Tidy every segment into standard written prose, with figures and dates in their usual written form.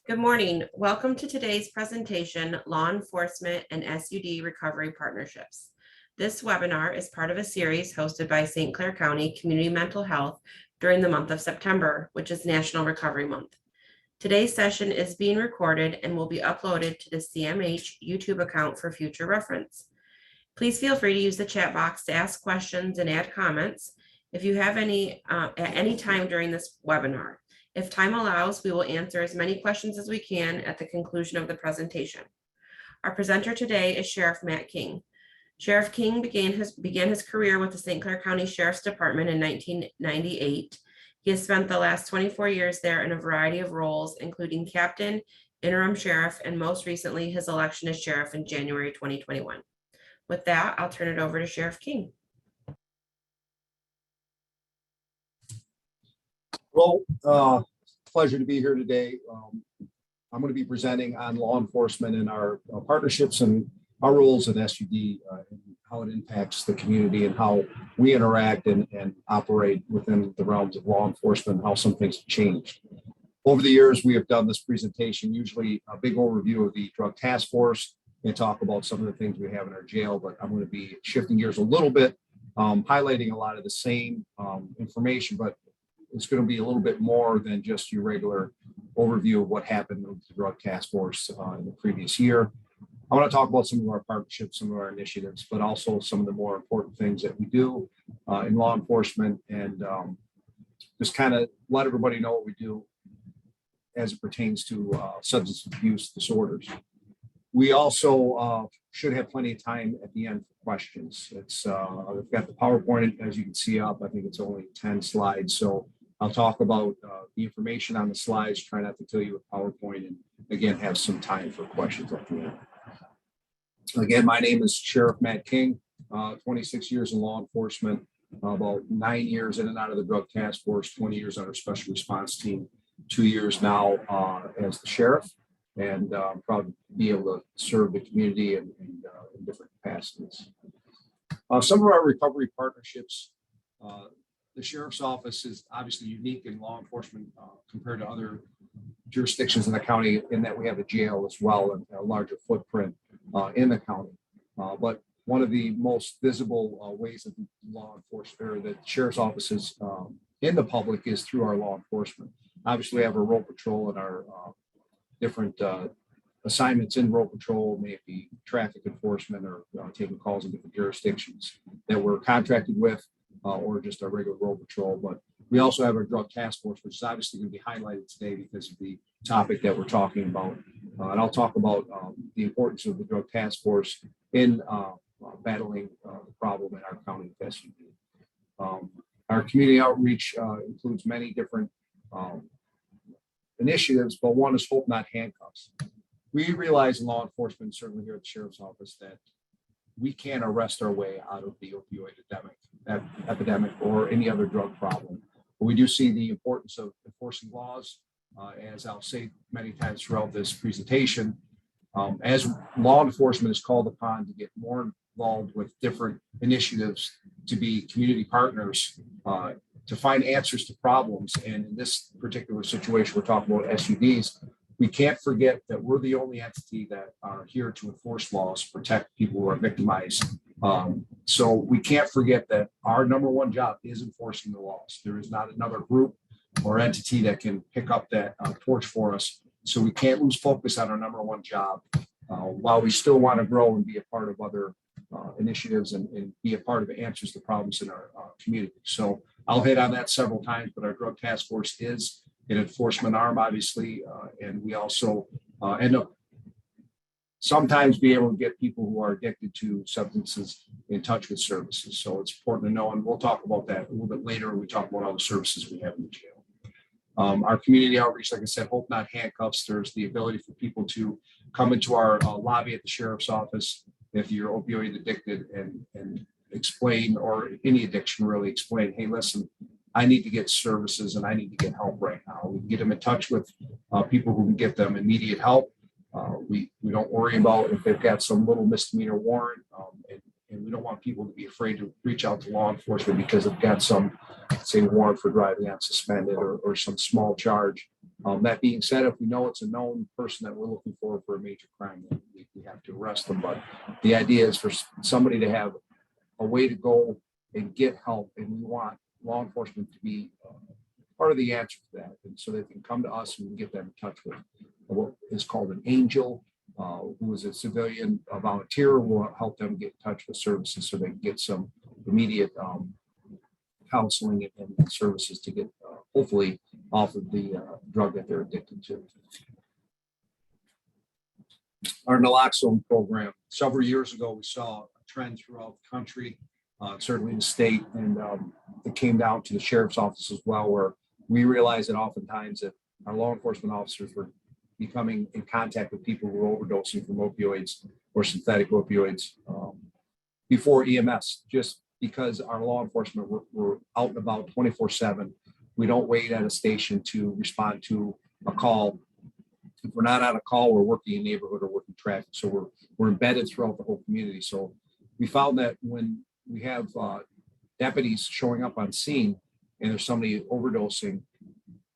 Good morning. Welcome to today's presentation, Law Enforcement and SUD Recovery Partnerships. This webinar is part of a series hosted by St. Clair County Community Mental Health during the month of September, which is National Recovery Month. Today's session is being recorded and will be uploaded to the CMH YouTube account for future reference. Please feel free to use the chat box to ask questions and add comments if you have any at any time during this webinar. If time allows, we will answer as many questions as we can at the conclusion of the presentation. Our presenter today is Sheriff Matt King. Sheriff King began his career with the St. Clair County Sheriff's Department in 1998. He has spent the last 24 years there in a variety of roles, including captain, interim sheriff, and most recently his election as sheriff in January 2021. With that, I'll turn it over to Sheriff King. Well, pleasure to be here today. I'm going to be presenting on law enforcement and our partnerships and our roles in SUD and how it impacts the community and how we interact and operate within the realms of law enforcement and how some things have changed. Over the years, we have done this presentation, usually a big overview of the drug task force and talk about some of the things we have in our jail, but I'm going to be shifting gears a little bit, highlighting a lot of the same information, but it's going to be a little bit more than just your regular overview of what happened with the drug task force in the previous year. I want to talk about some of our partnerships, some of our initiatives, but also some of the more important things that we do in law enforcement and just kind of let everybody know what we do as it pertains to substance abuse disorders. We also should have plenty of time at the end for questions. We've got the PowerPoint, as you can see up. I think it's only 10 slides. So I'll talk about the information on the slides, try not to kill you with PowerPoint, and again, have some time for questions at the end. Again, my name is Sheriff Matt King, 26 years in law enforcement, about 9 years in and out of the drug task force, 20 years on our special response team, 2 years now as the sheriff, and I'm proud to be able to serve the community in different capacities. Some of our recovery partnerships, the sheriff's office is obviously unique in law enforcement compared to other jurisdictions in the county in that we have a jail as well and a larger footprint in the county. But one of the most visible ways of law enforcement or the sheriff's office is in the public is through our law enforcement. Obviously, we have our road patrol and our different assignments in road patrol, may it be traffic enforcement or taking calls in different jurisdictions that we're contracted with or just our regular road patrol. But we also have our drug task force, which is obviously going to be highlighted today because of the topic that we're talking about. And I'll talk about the importance of the drug task force in battling the problem in our county of SUD. Our community outreach includes many different initiatives, but one is Hope Not Handcuffs. We realize in law enforcement, certainly here at the sheriff's office, that we can't arrest our way out of the opioid epidemic or any other drug problem. But we do see the importance of enforcing laws, as I'll say many times throughout this presentation, as law enforcement is called upon to get more involved with different initiatives to be community partners, to find answers to problems. And in this particular situation, we're talking about SUDs. We can't forget that we're the only entity that are here to enforce laws, protect people who are victimized. So we can't forget that our number one job is enforcing the laws. There is not another group or entity that can pick up that torch for us. So we can't lose focus on our number one job while we still want to grow and be a part of other initiatives and be a part of the answers to problems in our community. So I'll hit on that several times, but our drug task force is an enforcement arm, obviously, and we also end up sometimes be able to get people who are addicted to substances in touch with services. So it's important to know, and we'll talk about that a little bit later when we talk about all the services we have in the jail. Our community outreach, like I said, Hope Not Handcuffs. There's the ability for people to come into our lobby at the sheriff's office if you're opioid addicted and explain, or any addiction really, explain, hey, listen, I need to get services and I need to get help right now. We can get them in touch with people who can get them immediate help. We don't worry about if they've got some little misdemeanor warrant, and we don't want people to be afraid to reach out to law enforcement because they've got some, say, warrant for driving unsuspended or some small charge. That being said, if we know it's a known person that we're looking for a major crime, then we have to arrest them. But the idea is for somebody to have a way to go and get help, and we want law enforcement to be part of the answer to that, and so they can come to us and we can get them in touch with what is called an angel, who is a civilian, a volunteer, who will help them get in touch with services so they can get some immediate counseling and services to get hopefully off of the drug that they're addicted to. Our naloxone program, several years ago, we saw a trend throughout the country, certainly in the state, and it came down to the sheriff's office as well, where we realized that oftentimes that our law enforcement officers were becoming in contact with people who were overdosing from opioids or synthetic opioids before EMS, just because our law enforcement were out and about 24/7. We don't wait at a station to respond to a call. If we're not on a call, we're working in neighborhood or working traffic. So we're embedded throughout the whole community. So we found that when we have deputies showing up on scene and there's somebody overdosing,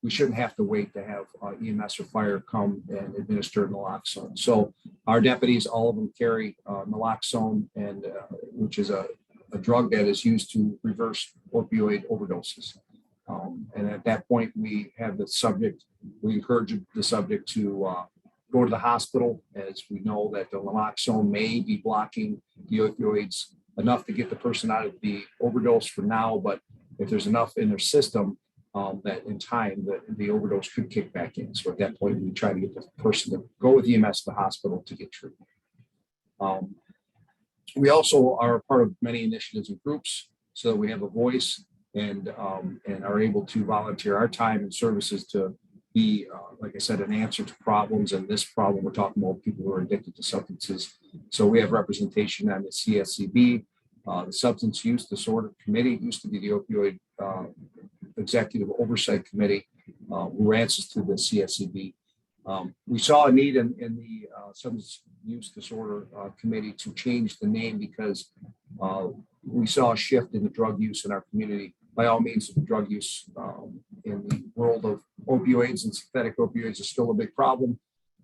we shouldn't have to wait to have EMS or fire come and administer naloxone. So our deputies, all of them carry naloxone, and which is a drug that is used to reverse opioid overdoses. And at that point, we have the subject, we encourage the subject to go to the hospital, as we know that the naloxone may be blocking the opioids enough to get the person out of the overdose for now. But if there's enough in their system, that in time the overdose could kick back in. So at that point, we try to get the person to go with EMS to the hospital to get treatment. We also are part of many initiatives and groups so that we have a voice and are able to volunteer our time and services to be, like I said, an answer to problems. And this problem, we're talking about people who are addicted to substances. So we have representation on the CSCB, the Substance Use Disorder Committee. It used to be the Opioid Executive Oversight Committee, who answers to the CSCB. We saw a need in the Substance Use Disorder Committee to change the name because we saw a shift in the drug use in our community. By all means, the drug use in the world of opioids and synthetic opioids is still a big problem.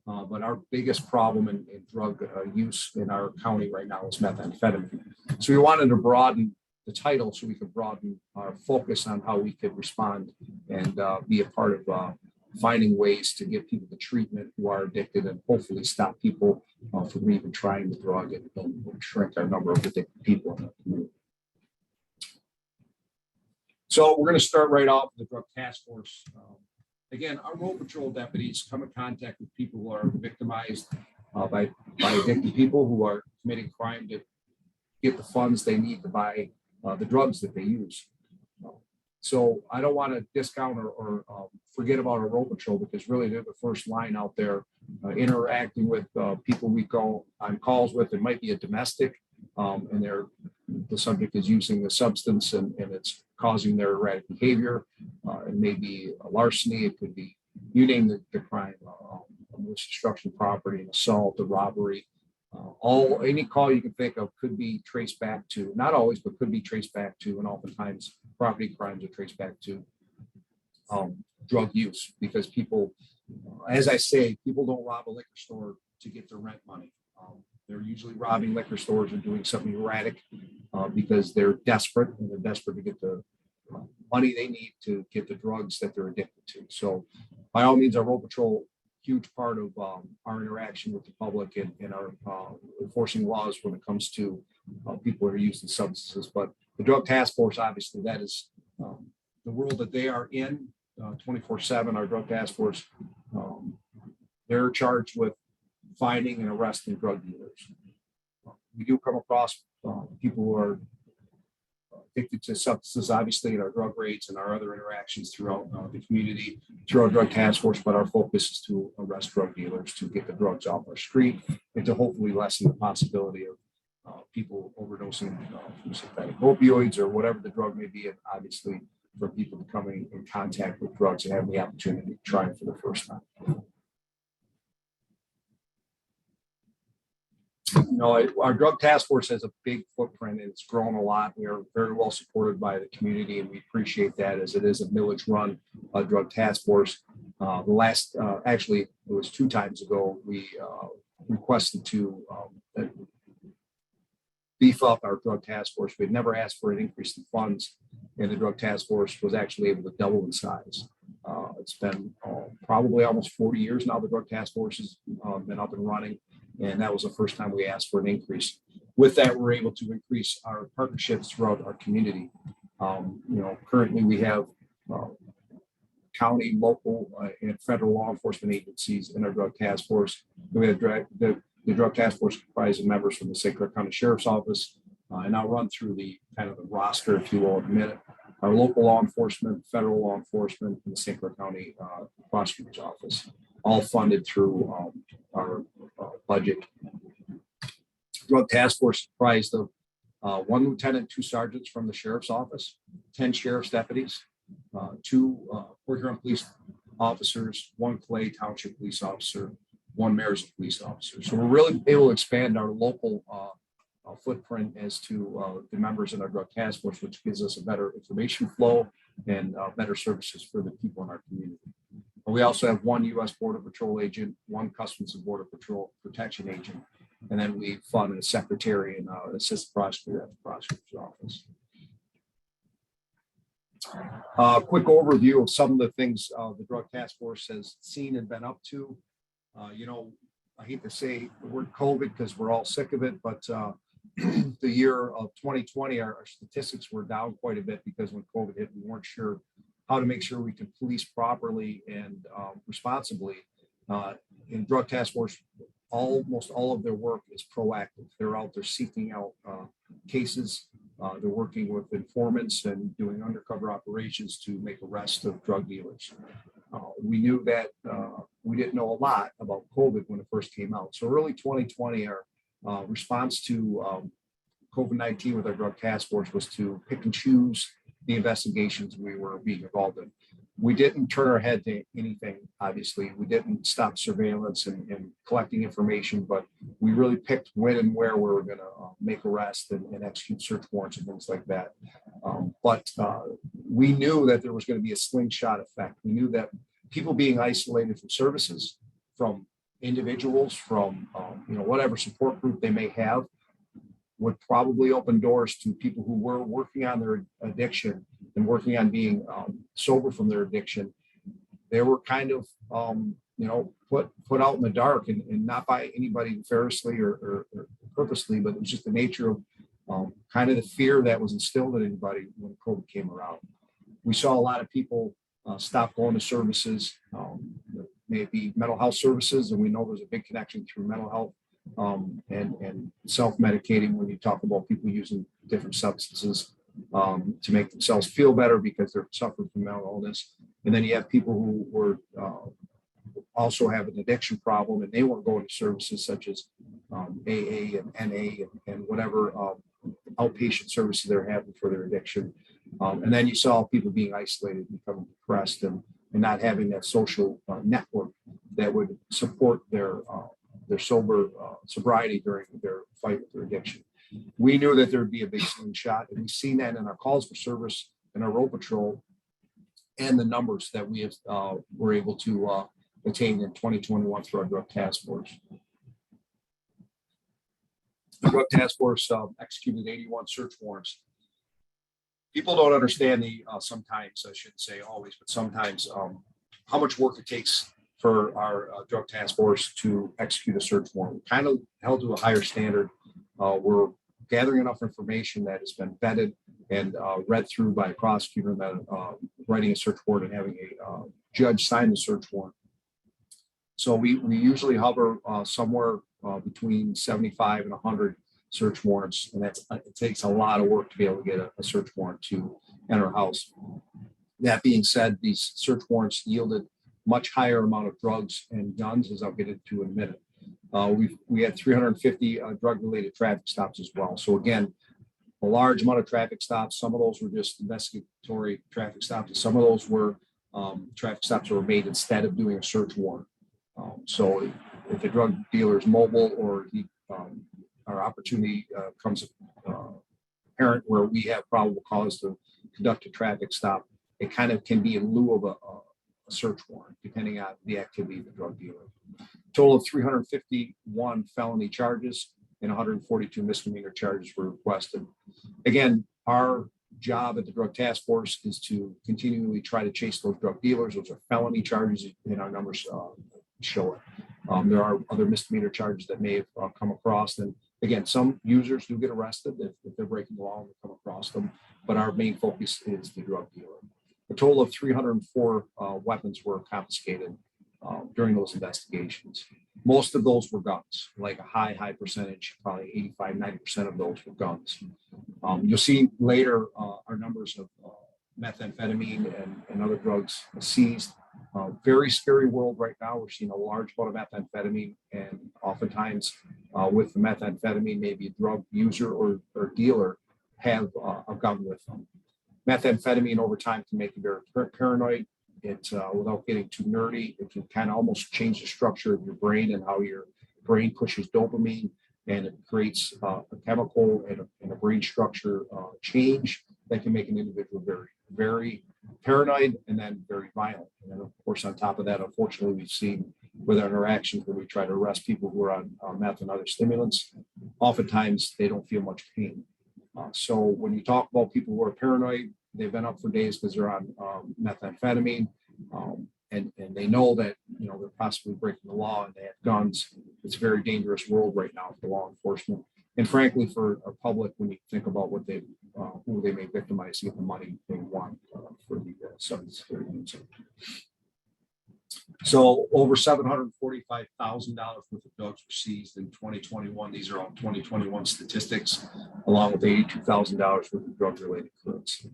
But our biggest problem in drug use in our county right now is methamphetamine. So we wanted to broaden the title so we could broaden our focus on how we could respond and be a part of finding ways to get people the treatment who are addicted and hopefully stop people from even trying the drug and shrink our number of addicted people in the community. So we're going to start right off with the drug task force. Again, our road patrol deputies come in contact with people who are victimized by addicted people who are committing crime to get the funds they need to buy the drugs that they use. So I don't want to discount or forget about our road patrol, because really they're the first line out there interacting with people we go on calls with. It might be a domestic and the subject is using the substance and it's causing their erratic behavior. It may be a larceny. It could be, you name the crime, destruction of property, an assault, a robbery. Any call you can think of could be traced back to, not always, but could be traced back to, and oftentimes property crimes are traced back to drug use, because people, as I say, people don't rob a liquor store to get their rent money. They're usually robbing liquor stores and doing something erratic because they're desperate, and they're desperate to get the money they need to get the drugs that they're addicted to. So by all means, our road patrol, huge part of our interaction with the public and our enforcing laws when it comes to people who are using substances. But the drug task force, obviously, that is the world that they are in 24/7. Our drug task force, they're charged with finding and arresting drug dealers. We do come across people who are addicted to substances, obviously, in our drug raids and our other interactions throughout the community, through our drug task force, but our focus is to arrest drug dealers, to get the drugs off our street, and to hopefully lessen the possibility of people overdosing from synthetic opioids or whatever the drug may be, and obviously for people coming in contact with drugs and having the opportunity to try it for the first time. You know, our drug task force has a big footprint and it's grown a lot. We are very well supported by the community, and we appreciate that, as it is a village run drug task force. The last, actually, it was 2 times ago, we requested to beef up our drug task force. We had never asked for an increase in funds, and the drug task force was actually able to double in size. It's been probably almost 40 years now the drug task force has been up and running, and that was the first time we asked for an increase. With that, we're able to increase our partnerships throughout our community. Currently we have county, local, and federal law enforcement agencies in our drug task force. We have the drug task force comprised of members from the St. Clair County Sheriff's Office, and I'll run through the kind of the roster, if you will, in a minute. Our local law enforcement, federal law enforcement, and the St. Clair County Prosecutor's Office, all funded through our budget. Drug task force comprised of 1 lieutenant, 2 sergeants from the Sheriff's Office, 10 sheriff's deputies, 2 Port Huron police officers, 1 Clay Township police officer, 1 mayor's police officer. So we're really able to expand our local footprint as to the members in our drug task force, which gives us a better information flow and better services for the people in our community. We also have 1 U.S. Border Patrol agent, 1 Customs and Border Patrol protection agent, and then we fund a secretary and an assistant prosecutor at the prosecutor's office. Quick overview of some of the things the drug task force has seen and been up to. I hate to say the word COVID because we're all sick of it, but the year of 2020, our statistics were down quite a bit because when COVID hit, we weren't sure how to make sure we can police properly and responsibly. In drug task force, almost all of their work is proactive. They're out there seeking out cases. They're working with informants and doing undercover operations to make arrests of drug dealers. We knew that we didn't know a lot about COVID when it first came out. So early 2020, our response to COVID-19 with our drug task force was to pick and choose the investigations we were being involved in. We didn't turn our head to anything, obviously. We didn't stop surveillance and collecting information, but we really picked when and where we were going to make arrests and execute search warrants and things like that. But we knew that there was going to be a slingshot effect. We knew that people being isolated from services, from individuals, from whatever support group they may have, would probably open doors to people who were working on their addiction and working on being sober from their addiction. They were kind of, put out in the dark and not by anybody nefariously or purposely, but it was just the nature of kind of the fear that was instilled in anybody when COVID came around. We saw a lot of people stop going to services, maybe mental health services, and we know there's a big connection through mental health and self-medicating when you talk about people using different substances to make themselves feel better because they're suffering from mental illness. And then you have people who were also have an addiction problem and they weren't going to services such as AA and NA and whatever outpatient services they're having for their addiction. And then you saw people being isolated, becoming depressed and not having that social network that would support their sobriety during their fight with their addiction. We knew that there would be a big slingshot, and we've seen that in our calls for service and our road patrol and the numbers that we have were able to attain in 2021 through our drug task force. The drug task force executed 81 search warrants. People don't understand sometimes, I shouldn't say always, but sometimes how much work it takes for our drug task force to execute a search warrant. We kind of held to a higher standard. We're gathering enough information that has been vetted and read through by a prosecutor, and then writing a search warrant and having a judge sign the search warrant. So we usually hover somewhere between 75 and 100 search warrants, and it takes a lot of work to be able to get a search warrant to enter a house. That being said, these search warrants yielded much higher amount of drugs and guns, as I'll get into in a minute. We had 350 drug-related traffic stops as well. So again, a large amount of traffic stops. Some of those were just investigatory traffic stops, and some of those were traffic stops that were made instead of doing a search warrant. So if a drug dealer is mobile or our opportunity comes apparent where we have probable cause to conduct a traffic stop, it kind of can be in lieu of a search warrant, depending on the activity of the drug dealer. Total of 351 felony charges and 142 misdemeanor charges were requested. Again, our job at the Drug Task Force is to continually try to chase those drug dealers. Those are felony charges, and our numbers show it. There are other misdemeanor charges that may have come across. And again, some users do get arrested if they're breaking the law and they come across them, but our main focus is the drug dealer. A total of 304 weapons were confiscated during those investigations. Most of those were guns, like a high percentage, probably 85-90% of those were guns. You'll see later our numbers of methamphetamine and other drugs seized. Very scary world right now. We're seeing a large amount of methamphetamine, and oftentimes with the methamphetamine, maybe a drug user or dealer have a gun with them. Methamphetamine over time can make you very paranoid. It, without getting too nerdy, it can kind of almost change the structure of your brain and how your brain pushes dopamine, and it creates a chemical and a brain structure change that can make an individual very paranoid and then very violent. And then, of course, on top of that, unfortunately, we've seen with our interactions where we try to arrest people who are on meth and other stimulants, oftentimes they don't feel much pain. So when you talk about people who are paranoid, they've been up for days because they're on methamphetamine, and they know that they're possibly breaking the law and they have guns. It's a very dangerous world right now for law enforcement, and frankly for our public. When you think about what who they may victimize to get the money they want for the substance they're using. So over $745,000 worth of drugs were seized in 2021. These are all 2021 statistics, along with $82,000 worth of drug-related currency.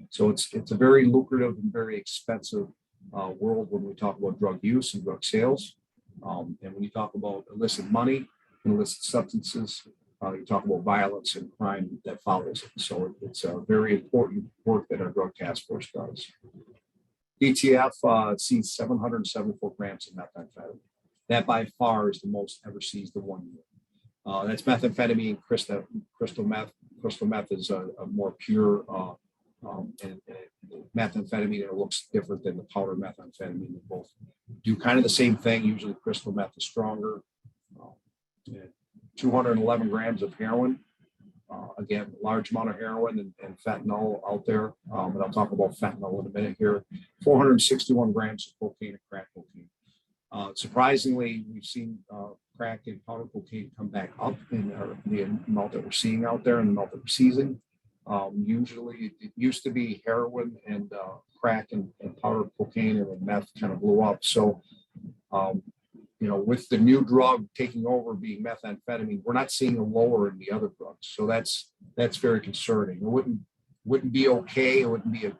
So it's a very lucrative and very expensive world when we talk about drug use and drug sales. And when you talk about illicit money and illicit substances, you talk about violence and crime that follows it. So it's a very important work that our Drug Task Force does. DTF seized 774 grams of methamphetamine. That by far is the most ever seized in 1 year. That's methamphetamine, crystal meth. Crystal meth is a more pure and methamphetamine. It looks different than the powder methamphetamine. They both do kind of the same thing. Usually crystal meth is stronger. 211 grams of heroin. Again, large amount of heroin and fentanyl out there. And I'll talk about fentanyl in a minute here. 461 grams of cocaine and crack cocaine. Surprisingly, we've seen crack and powder cocaine come back up in the amount that we're seeing out there and the amount that we're seizing. Usually it used to be heroin and crack and powder cocaine, and then meth kind of blew up. So, with the new drug taking over being methamphetamine, we're not seeing a lower in the other drugs. So that's very concerning. It wouldn't be okay. It wouldn't be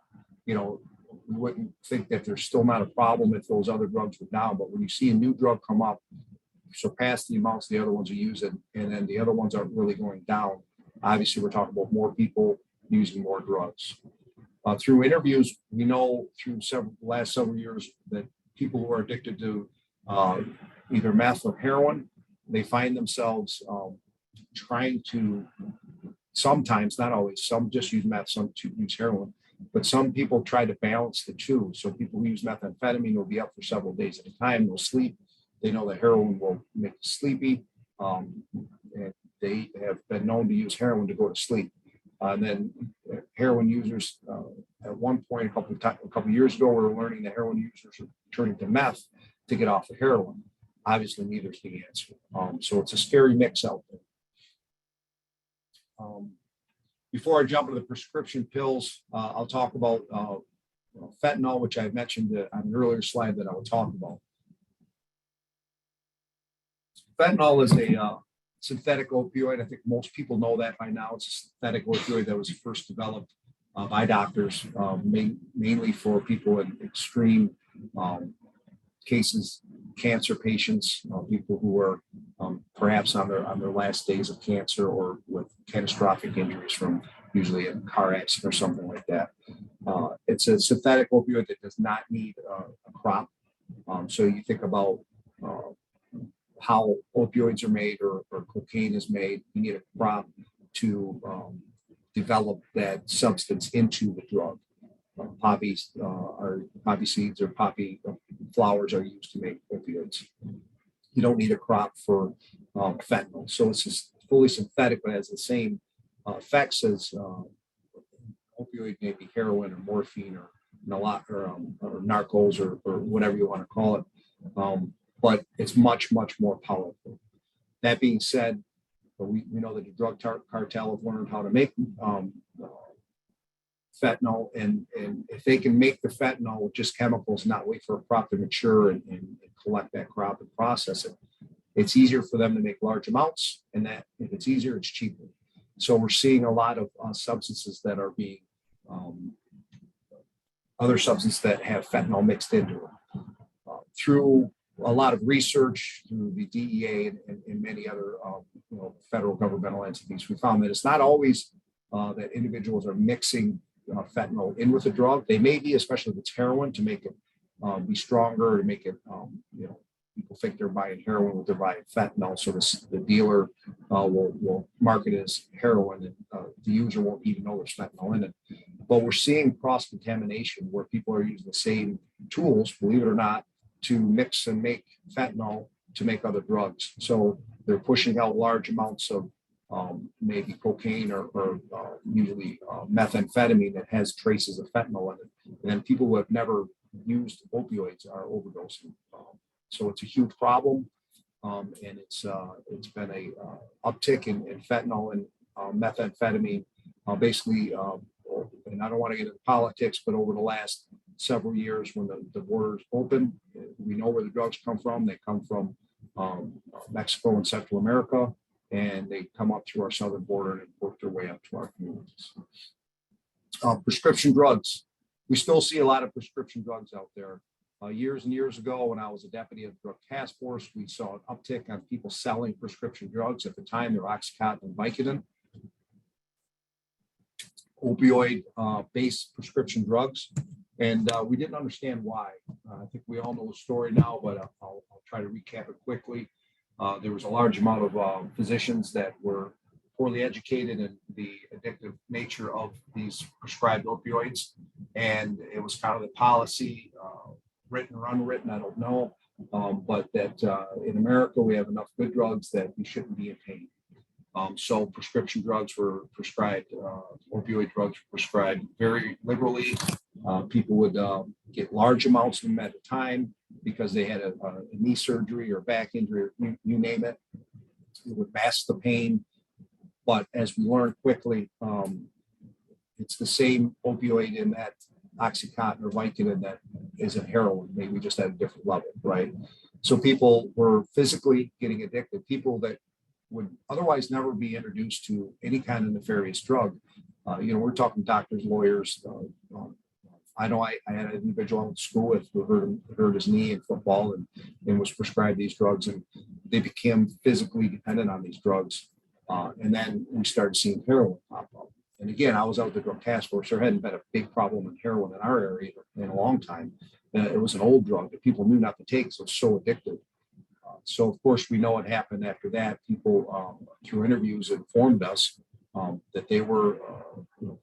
we wouldn't think that there's still not a problem if those other drugs were down. But when you see a new drug come up, surpass the amounts the other ones are using, and then the other ones aren't really going down, obviously we're talking about more people using more drugs. Through interviews, we know through the last several years that people who are addicted to either meth or heroin, they find themselves trying to, sometimes, not always, some just use meth, some use heroin, but some people try to balance the two. So people who use methamphetamine will be up for several days at a time, they'll sleep. They know that heroin will make them sleepy. And they have been known to use heroin to go to sleep. And then heroin users, at one point, a couple years ago, we were learning that heroin users are turning to meth to get off the heroin. Obviously, neither is the answer. So it's a scary mix out there. Before I jump into the prescription pills, I'll talk about fentanyl, which I mentioned on an earlier slide that I will talk about. Fentanyl is a synthetic opioid. I think most people know that by now. It's a synthetic opioid that was first developed by doctors, mainly for people in extreme cases, cancer patients, people who are perhaps on their last days of cancer or with catastrophic injuries from usually a car accident or something like that. It's a synthetic opioid that does not need a crop. So you think about how opioids are made or cocaine is made. You need a crop to develop that substance into the drug. poppy seeds or poppy flowers are used to make opioids. You don't need a crop for fentanyl. So it's just fully synthetic, but has the same effects as opioid, maybe heroin or morphine or or narcos or whatever you want to call it. But it's much, much more powerful. That being said, we know that the drug cartel have learned how to make fentanyl, and if they can make the fentanyl with just chemicals, not wait for a crop to mature and collect that crop and process it, it's easier for them to make large amounts, and that if it's easier, it's cheaper. So we're seeing a lot of substances that are being other substances that have fentanyl mixed into them. Through a lot of research, through the DEA and many other federal governmental entities, we found that it's not always that individuals are mixing fentanyl in with the drug. They may be, especially if it's heroin, to make it be stronger, to make it, people think they're buying heroin, but they're buying fentanyl. So the dealer will market it as heroin, and the user won't even know there's fentanyl in it. But we're seeing cross-contamination where people are using the same tools, believe it or not, to mix and make fentanyl to make other drugs. So they're pushing out large amounts of maybe cocaine or usually methamphetamine that has traces of fentanyl in it. And then people who have never used opioids are overdosing. So it's a huge problem, and it's been a uptick in fentanyl and methamphetamine. Basically, and I don't want to get into politics, but over the last several years, when the borders open, we know where the drugs come from. They come from Mexico and Central America, and they come up through our southern border and work their way up to our communities. Prescription drugs. We still see a lot of prescription drugs out there. Years and years ago, when I was a deputy of the drug task force, we saw an uptick on people selling prescription drugs. At the time, they were Oxycontin and Vicodin. Opioid-based prescription drugs. And we didn't understand why. I think we all know the story now, but I'll try to recap it quickly. There was a large amount of physicians that were poorly educated in the addictive nature of these prescribed opioids. And it was kind of the policy, written or unwritten, I don't know, but that in America, we have enough good drugs that we shouldn't be in pain. So prescription drugs were prescribed, opioid drugs were prescribed very liberally. People would get large amounts of them at a time because they had a knee surgery or back injury, or you name it. It would mask the pain. But as we learned quickly, it's the same opioid in that Oxycontin or Vicodin that is in heroin, maybe just at a different level, right? So people were physically getting addicted. People that would otherwise never be introduced to any kind of nefarious drug. We're talking doctors, lawyers. I know I had an individual I went to school with who hurt his knee in football and was prescribed these drugs, and they became physically dependent on these drugs. And then we started seeing heroin pop up. And again, I was out with the drug task force. There hadn't been a big problem with heroin in our area in a long time. It was an old drug that people knew not to take, so it's so addictive. So, of course, we know what happened after that. People, through interviews, informed us that they were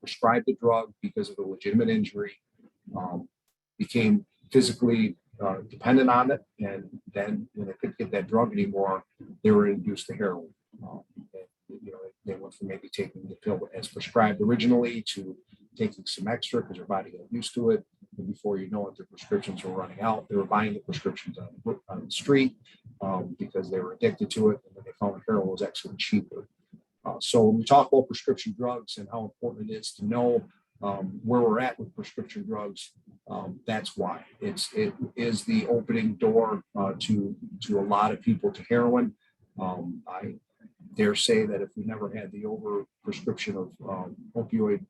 prescribed the drug because of a legitimate injury, became physically dependent on it, and then when they couldn't get that drug anymore, they were introduced to heroin. They went from maybe taking the pill as prescribed originally to taking some extra because their body got used to it. And before you know it, their prescriptions were running out. They were buying the prescriptions on the street because they were addicted to it. And then they found heroin was actually cheaper. So when we talk about prescription drugs and how important it is to know where we're at with prescription drugs, that's why. It is the opening door to a lot of people to heroin. I dare say that if we never had the over prescription of opioid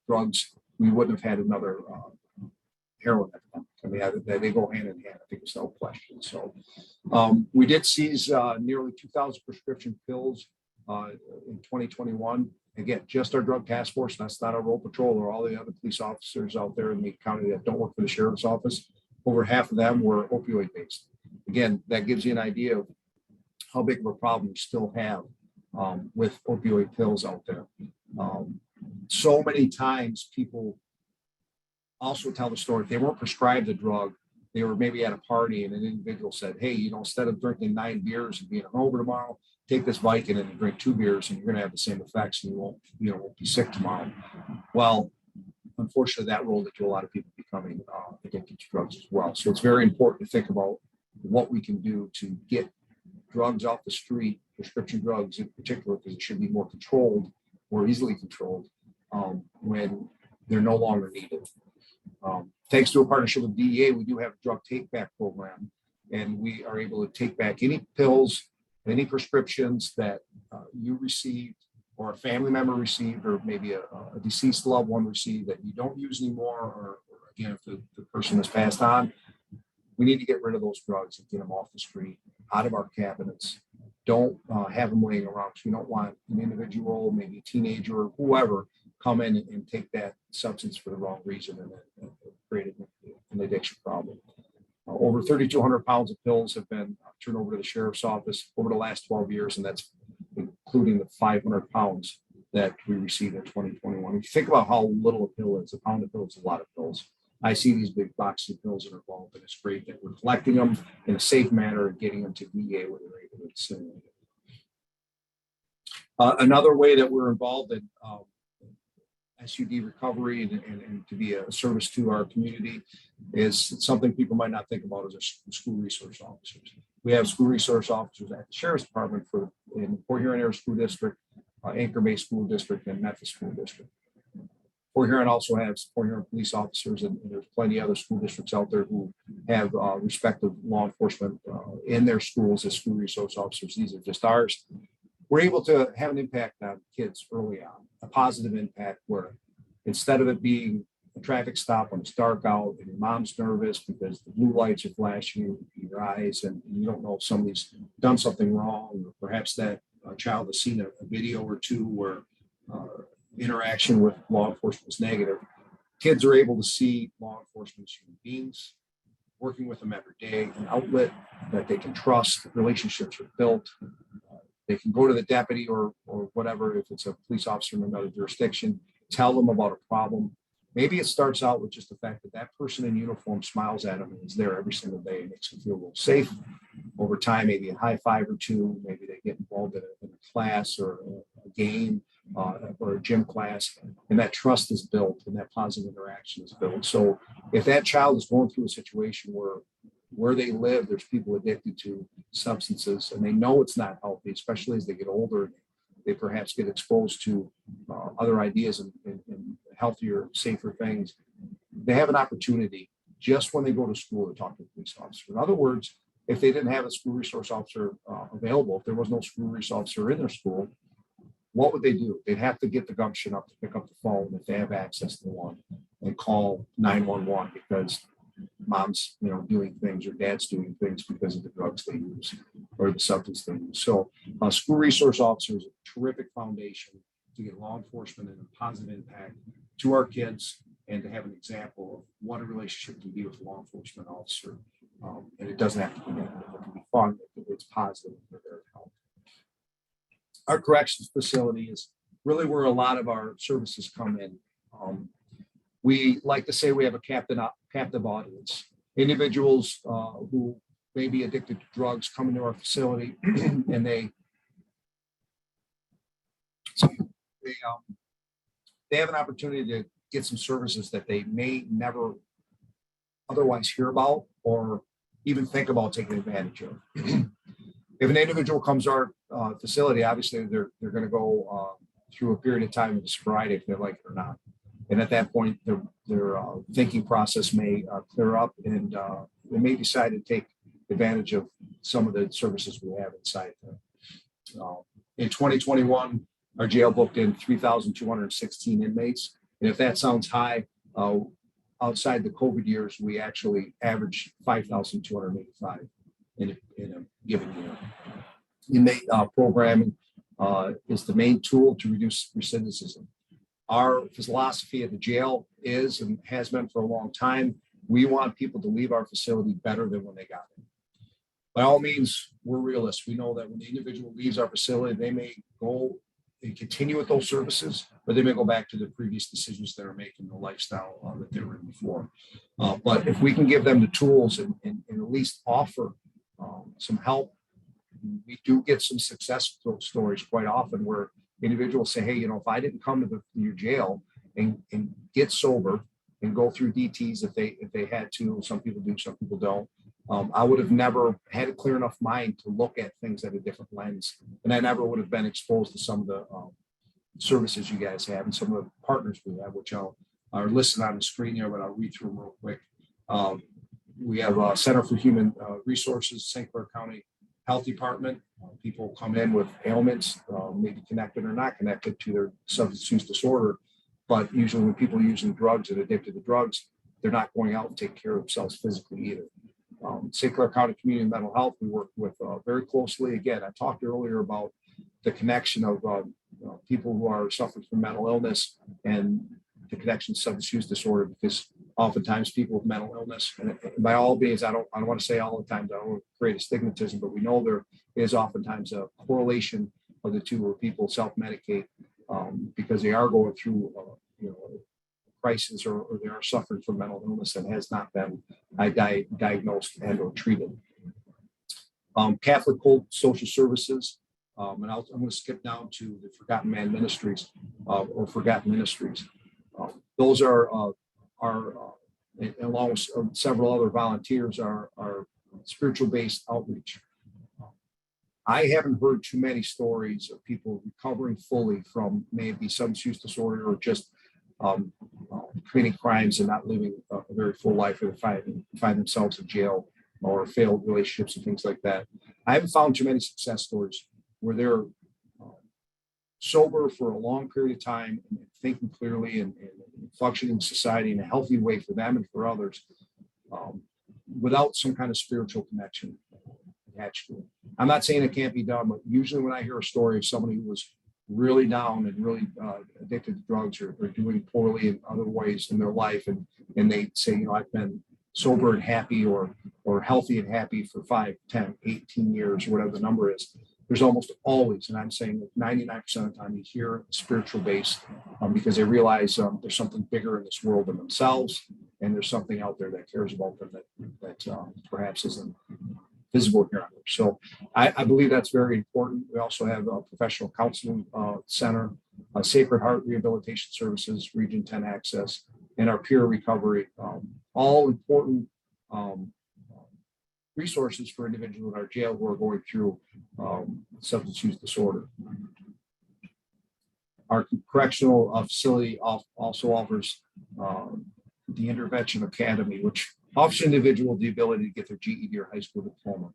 drugs, we wouldn't have had another heroin epidemic. I mean, they go hand in hand. I think it's no question. So we did seize nearly 2,000 prescription pills in 2021. Again, just our drug task force. That's not our road patrol or all the other police officers out there in the county that don't work for the sheriff's office. Over half of them were opioid based. Again, that gives you an idea of how big of a problem we still have with opioid pills out there. So many times people also tell the story. If they weren't prescribed a drug, they were maybe at a party and an individual said, hey, instead of drinking 9 beers and being hungover tomorrow, take this Vicodin and drink 2 beers and you're going to have the same effects and you won't be sick tomorrow. Well, unfortunately, that rolled into a lot of people becoming addicted to drugs as well. So it's very important to think about what we can do to get drugs off the street, prescription drugs in particular, because it should be more controlled, more easily controlled when they're no longer needed. Thanks to a partnership with DEA, we do have a drug take back program, and we are able to take back any pills, any prescriptions that you received or a family member received, or maybe a deceased loved one received that you don't use anymore, or again, if the person has passed on. We need to get rid of those drugs and get them off the street, out of our cabinets. Don't have them laying around. We don't want an individual, maybe a teenager or whoever, come in and take that substance for the wrong reason and then create an addiction problem. Over 3,200 pounds of pills have been turned over to the sheriff's office over the last 12 years, and that's including the 500 pounds that we received in 2021. If you think about how little a pill is, a pound of pills is a lot of pills. I see these big boxes of pills that are involved, and it's great that we're collecting them in a safe manner and getting them to DEA where they're able to disseminate it. Another way that we're involved in SUD recovery and to be a service to our community is something people might not think about as school resource officers. We have school resource officers at the Sheriff's Department in Port Huron Area School District, Anchor Bay School District, and Memphis School District. Port Huron also has Port Huron police officers, and there's plenty of other school districts out there who have respective law enforcement in their schools as school resource officers. These are just ours. We're able to have an impact on kids early on, a positive impact where instead of it being a traffic stop when it's dark out and your mom's nervous because the blue lights are flashing in your eyes and you don't know if somebody's done something wrong, or perhaps that child has seen a video or two where interaction with law enforcement is negative. Kids are able to see law enforcement as human beings, working with them every day, an outlet that they can trust, relationships are built. They can go to the deputy or whatever, if it's a police officer in another jurisdiction, tell them about a problem. Maybe it starts out with just the fact that that person in uniform smiles at them and is there every single day and makes them feel a little safe. Over time, maybe a high five or two, maybe they get involved in a class or a game or a gym class, and that trust is built and that positive interaction is built. So if that child is going through a situation where they live, there's people addicted to substances and they know it's not healthy, especially as they get older, they perhaps get exposed to other ideas and healthier, safer things. They have an opportunity just when they go to school to talk to a police officer. In other words, if they didn't have a school resource officer available, if there was no school resource officer in their school, what would they do? They'd have to get the gumption up to pick up the phone if they have access to one and call 911 because mom's doing things or dad's doing things because of the drugs they use or the substance they use. So school resource officer is a terrific foundation to get law enforcement and a positive impact to our kids and to have an example of what a relationship can be with a law enforcement officer. And it doesn't have to be negative. It can be fun. It's positive. They're there to help. Our corrections facility is really where a lot of our services come in. We like to say we have a captive audience. Individuals who may be addicted to drugs come into our facility and they have an opportunity to get some services that they may never otherwise hear about or even think about taking advantage of. If an individual comes to our facility, obviously they're going to go through a period of time of sobriety if they like it or not. And at that point, their thinking process may clear up and they may decide to take advantage of some of the services we have inside. In 2021, our jail booked in 3,216 inmates. And if that sounds high, outside the COVID years, we actually averaged 5,285 in a given year. Inmate programming is the main tool to reduce recidivism. Our philosophy at the jail is and has been for a long time, we want people to leave our facility better than when they got in. By all means, we're realists. We know that when the individual leaves our facility, they may go they continue with those services, or they may go back to the previous decisions that are making the lifestyle that they were in before. But if we can give them the tools and at least offer some help, we do get some success stories quite often where individuals say, hey, if I didn't come to your jail and get sober and go through DTs if they had to, some people do, some people don't, I would have never had a clear enough mind to look at things at a different lens. And I never would have been exposed to some of the services you guys have and some of the partners we have, which are listed on the screen here, but I'll read through them real quick. We have a Center for Human Resources, St. Clair County Health Department. People come in with ailments, maybe connected or not connected to their substance use disorder. But usually when people are using drugs and addicted to drugs, they're not going out and take care of themselves physically either. St. Clair County Community Mental Health, we work with very closely. Again, I talked earlier about the connection of people who are suffering from mental illness and the connection to substance use disorder, because oftentimes people with mental illness, and by all means, I don't want to say all the time, I don't want to create a stigmatism, but we know there is oftentimes a correlation of the two where people self-medicate because they are going through crisis or they are suffering from mental illness that has not been diagnosed and or treated. Catholic Cold Social Services, and I'm going to skip down to the Forgotten Man Ministries or Forgotten Ministries. Those are along with several other volunteers, are spiritual-based outreach. I haven't heard too many stories of people recovering fully from maybe substance use disorder or just committing crimes and not living a very full life, or find themselves in jail or failed relationships and things like that. I haven't found too many success stories where they're sober for a long period of time and thinking clearly and functioning in society in a healthy way for them and for others without some kind of spiritual connection attached to it. I'm not saying it can't be done, but usually when I hear a story of somebody who was really down and really addicted to drugs or doing poorly in other ways in their life, and they say, I've been sober and happy or healthy and happy for 5, 10, 18 years, or whatever the number is, there's almost always, and I'm saying 99% of the time, you hear spiritual based because they realize there's something bigger in this world than themselves, and there's something out there that cares about them that perhaps isn't visible here on Earth. So I believe that's very important. We also have a professional counseling center, Sacred Heart Rehabilitation Services, Region 10 Access, and our peer recovery, all important resources for individuals in our jail who are going through substance use disorder. Our correctional facility also offers the Intervention Academy, which offers individuals the ability to get their GED or high school diploma.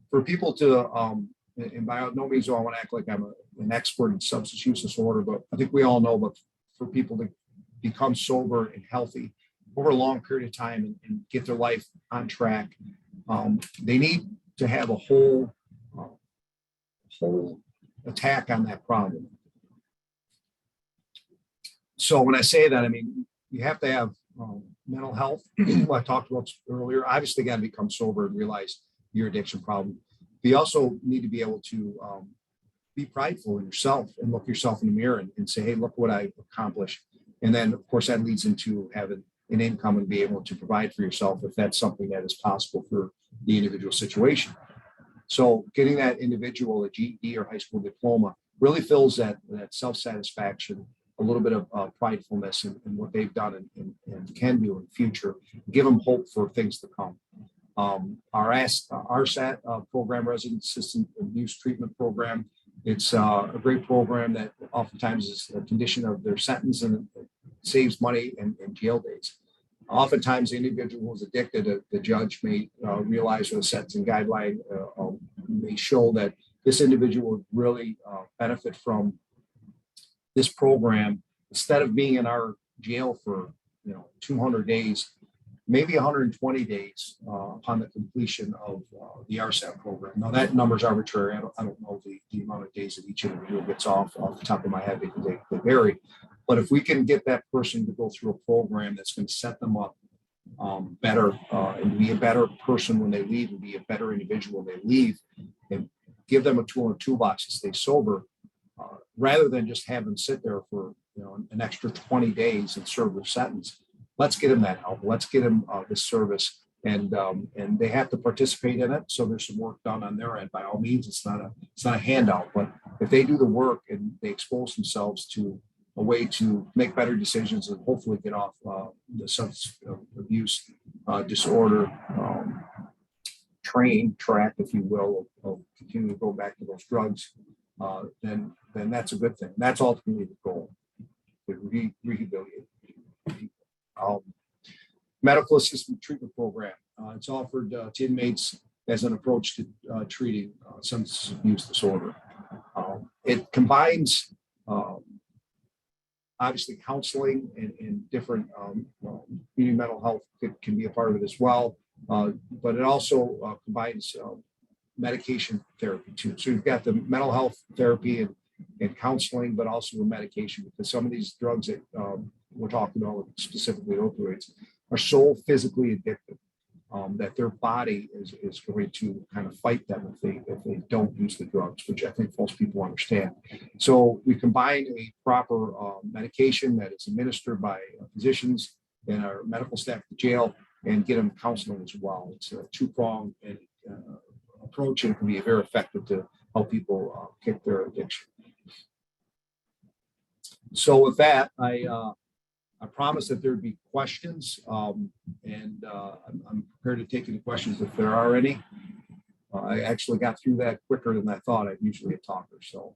For people to, and by no means do I want to act like I'm an expert in substance use disorder, but I think we all know, but for people to become sober and healthy over a long period of time and get their life on track, they need to have a whole attack on that problem. So when I say that, I mean, you have to have mental health, what I talked about earlier. Obviously, got to become sober and realize your addiction problem. But you also need to be able to be prideful in yourself and look yourself in the mirror and say, hey, look what I've accomplished. And then, of course, that leads into having an income and be able to provide for yourself if that's something that is possible for the individual situation. So getting that individual a GED or high school diploma really fills that self-satisfaction, a little bit of pridefulness in what they've done and can do in the future, give them hope for things to come. Our RSAT program, Resident Assistant Abuse Treatment Program, it's a great program that oftentimes is a condition of their sentence and it saves money and jail days. Oftentimes, the individual who's addicted, the judge may realize, or the sentencing guideline may show that this individual would really benefit from this program. Instead of being in our jail for 200 days, maybe 120 days upon the completion of the RSAT program. Now that number is arbitrary. I don't know the amount of days that each individual gets off the top of my head because they vary. But if we can get that person to go through a program that's going to set them up better and be a better person when they leave and be a better individual when they leave, and give them a tool in a toolbox to stay sober, rather than just have them sit there for an extra 20 days and serve their sentence. Let's get them that help. Let's get them this service, and they have to participate in it. So there's some work done on their end. By all means, it's not a handout, but if they do the work and they expose themselves to a way to make better decisions and hopefully get off the substance abuse disorder track, if you will, of continuing to go back to those drugs, then that's a good thing. That's ultimately the goal, to rehabilitate people. Medical assistant treatment program. It's offered to inmates as an approach to treating substance abuse disorder. It combines obviously counseling and different community mental health can be a part of it as well. But it also combines medication therapy too. So you've got the mental health therapy and counseling, but also the medication, because some of these drugs that we're talking about, specifically opioids, are so physically addictive that their body is going to kind of fight them if they don't use the drugs, which I think most people understand. So we combine a proper medication that is administered by physicians and our medical staff at the jail, and get them counseling as well. It's a two-pronged approach, and it can be very effective to help people kick their addiction. So with that, I promised that there'd be questions, and I'm prepared to take any questions if there are any. I actually got through that quicker than I thought. I'm usually a talker, so.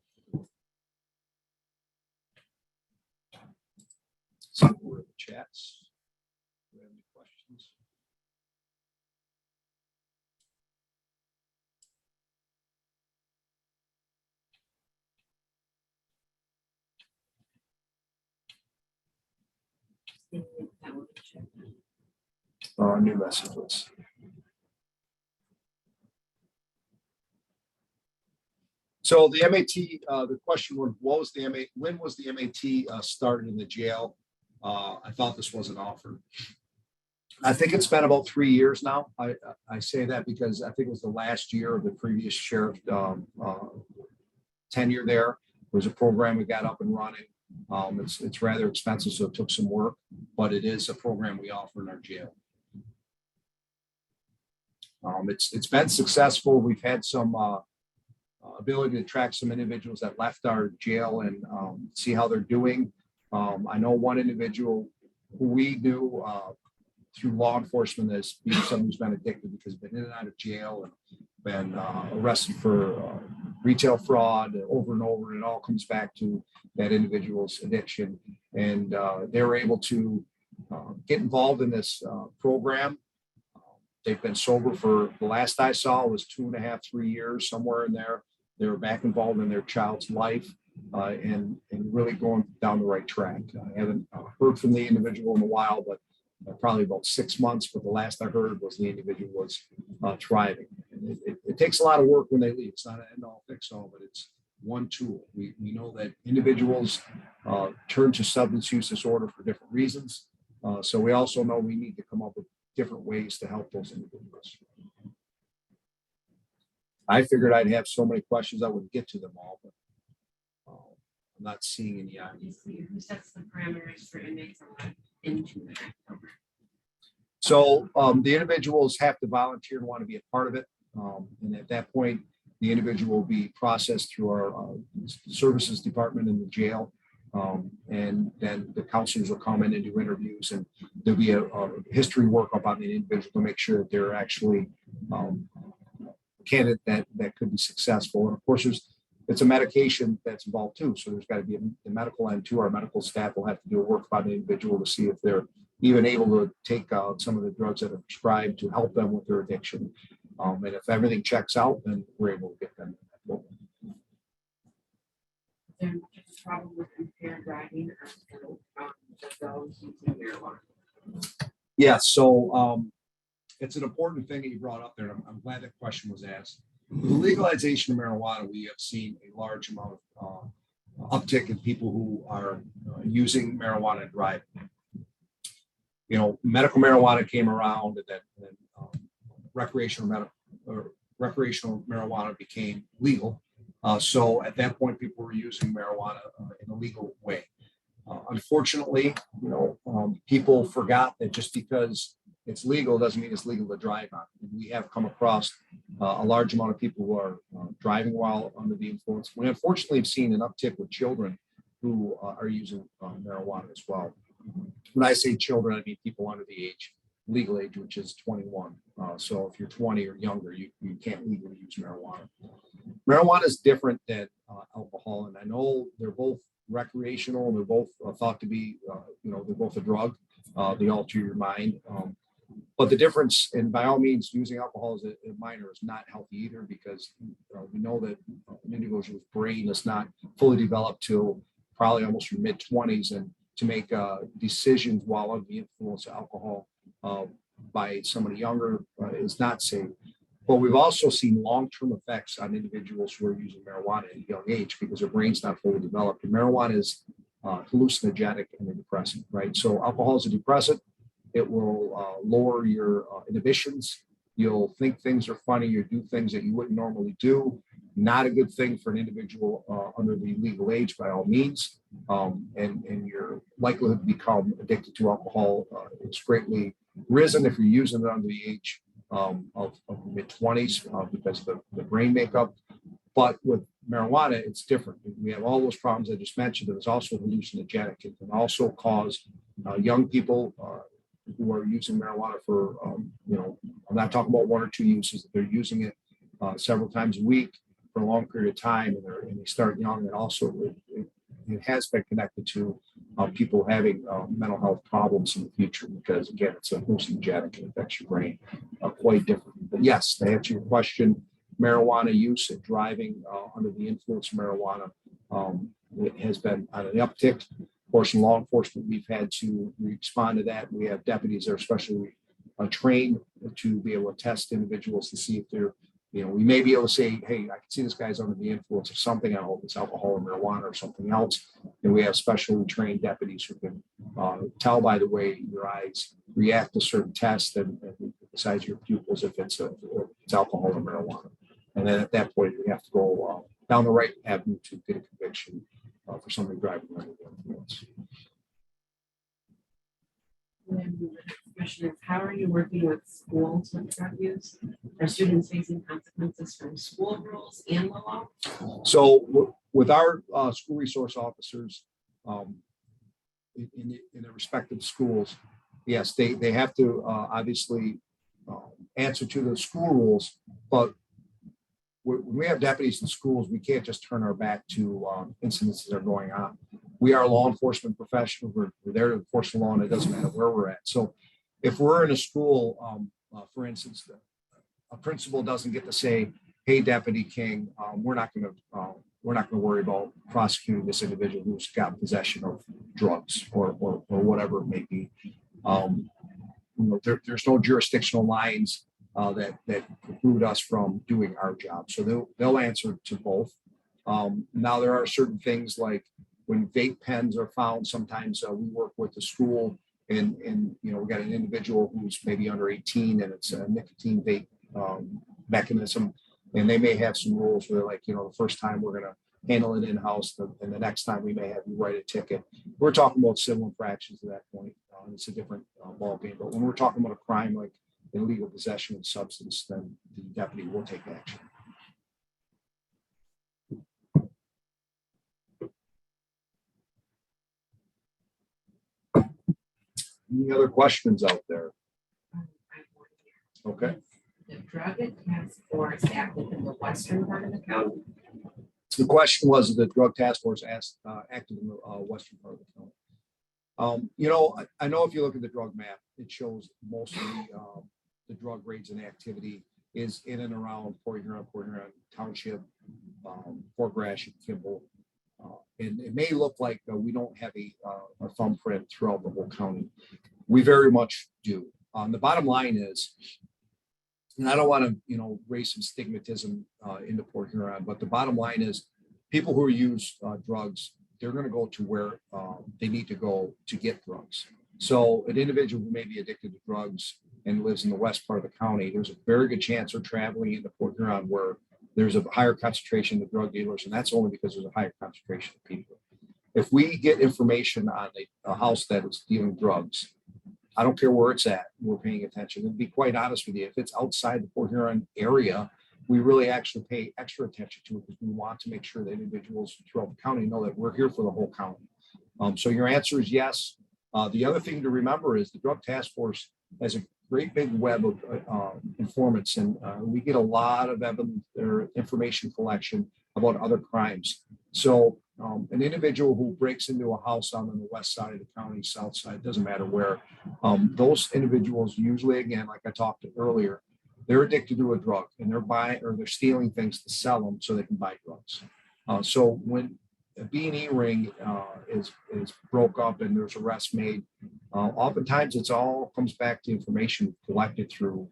See where the chats. Do we have any questions? New messages. So the MAT, the question was, when was the MAT started in the jail? I thought this wasn't offered. I think it's been about 3 years now. I say that because I think it was the last year of the previous sheriff tenure there. There was a program we got up and running. It's rather expensive, so it took some work, but it is a program we offer in our jail. It's been successful. We've had some ability to track some individuals that left our jail and see how they're doing. I know one individual who we knew through law enforcement as being someone who's been addicted because he's been in and out of jail and been arrested for retail fraud over and over, and it all comes back to that individual's addiction. And they were able to get involved in this program. They've been sober for, the last I saw was 2.5, 3 years, somewhere in there. They were back involved in their child's life and really going down the right track. I haven't heard from the individual in a while, but probably about 6 months. But the last I heard was the individual was thriving. And it takes a lot of work when they leave. It's not an end-all, fix-all, but it's one tool. We know that individuals turn to substance use disorder for different reasons. So we also know we need to come up with different ways to help those individuals. I figured I'd have so many questions I wouldn't get to them all, but I'm not seeing any. Who sets the parameters for inmates into that program? So the individuals have to volunteer and want to be a part of it. And at that point, the individual will be processed through our services department in the jail. And then the counselors will come in and do interviews, and there'll be a history workup on the individual to make sure that they're actually a candidate that could be successful. And of course, it's a medication that's involved too. So there's got to be the medical end too. Our medical staff will have to do a workup on the individual to see if they're even able to take out some of the drugs that are prescribed to help them with their addiction. And if everything checks out, then we're able to get them. There's a problem with impaired driving or those using marijuana. Yeah, so it's an important thing that you brought up there. I'm glad that question was asked. With the legalization of marijuana, we have seen a large amount of uptick in people who are using marijuana and driving. You know, medical marijuana came around, and then recreational marijuana became legal. So at that point, people were using marijuana in a legal way. Unfortunately, people forgot that just because it's legal doesn't mean it's legal to drive on. And we have come across a large amount of people who are driving while under the influence. We unfortunately have seen an uptick with children who are using marijuana as well. When I say children, I mean people under the legal age, which is 21. So if you're 20 or younger, you can't legally use marijuana. Marijuana is different than alcohol, and I know they're both recreational and they're both thought to be, they're both a drug. They alter your mind. But the difference, and by all means, using alcohol as a minor is not healthy either, because we know that an individual's brain is not fully developed till probably almost your mid-20s, and to make decisions while under the influence of alcohol by somebody younger is not safe. But we've also seen long-term effects on individuals who are using marijuana at a young age because their brain's not fully developed. And marijuana is hallucinogenic and a depressant, right? So alcohol is a depressant. It will lower your inhibitions. You'll think things are funny. You do things that you wouldn't normally do. Not a good thing for an individual under the legal age, by all means. And your likelihood to become addicted to alcohol is greatly risen if you're using it under the age of mid-20s because of the brain makeup. But with marijuana, it's different. We have all those problems I just mentioned, but it's also hallucinogenic. It can also cause young people who are using marijuana for, I'm not talking about one or two uses, they're using it several times a week for a long period of time, and they start young. And also it has been connected to people having mental health problems in the future, because again, it's a hallucinogenic and affects your brain quite differently. But yes, to answer your question, marijuana use and driving under the influence of marijuana it has been on an uptick. Of course, in law enforcement, we've had to respond to that. We have deputies that are specially trained to be able to test individuals to see if they're, we may be able to say, hey, I can see this guy's under the influence of something. I don't know if it's alcohol or marijuana or something else. And we have specially trained deputies who can tell by the way your eyes react to certain tests and besides your pupils if it's alcohol or marijuana. And then at that point, we have to go down the right avenue to get a conviction for somebody driving under the influence. Question is, how are you working with schools with drug use? Are students facing consequences from school rules and the law? So with our school resource officers in the respective schools, yes, they have to obviously answer to the school rules, but when we have deputies in schools, we can't just turn our back to incidents that are going on. We are law enforcement professionals. We're there to enforce the law, and it doesn't matter where we're at. So if we're in a school, for instance, a principal doesn't get to say, hey, Deputy King, we're not going to worry about prosecuting this individual who's got possession of drugs or whatever it may be. There's no jurisdictional lines that preclude us from doing our job. So they'll answer to both. Now there are certain things like when vape pens are found, sometimes we work with the school and we got an individual who's maybe under 18 and it's a nicotine vape mechanism. And they may have some rules where like, the first time we're going to handle it in-house and the next time we may have you write a ticket. We're talking about civil infractions at that point. It's a different ballgame. But when we're talking about a crime like illegal possession of substance, then the deputy will take action. Any other questions out there? Okay. The drug task force active in the western part of the county. The question was the drug task force active in the western part of the county. I know if you look at the drug map, it shows mostly the drug raids and activity is in and around Port Huron Township, Fort Gratiot, Kimball. And it may look like we don't have a thumbprint throughout the whole county. We very much do. The bottom line is, and I don't want to, raise some stigmatism into Port Huron, but the bottom line is people who use drugs, they're going to go to where they need to go to get drugs. So an individual who may be addicted to drugs and lives in the west part of the county, there's a very good chance they're traveling into Port Huron where there's a higher concentration of drug dealers, and that's only because there's a higher concentration of people. If we get information on a house that is dealing drugs, I don't care where it's at, we're paying attention. And to be quite honest with you, if it's outside the Port Huron area, we really actually pay extra attention to it because we want to make sure that individuals throughout the county know that we're here for the whole county. So your answer is yes. The other thing to remember is the Drug Task Force has a great big web of informants, and we get a lot of evidence or information collection about other crimes. So an individual who breaks into a house on the west side of the county, south side, doesn't matter where, those individuals usually, again, like I talked earlier, they're addicted to a drug and they're buying or they're stealing things to sell them so they can buy drugs. So when a B&E ring is broke up and there's arrests made, oftentimes it's all comes back to information collected through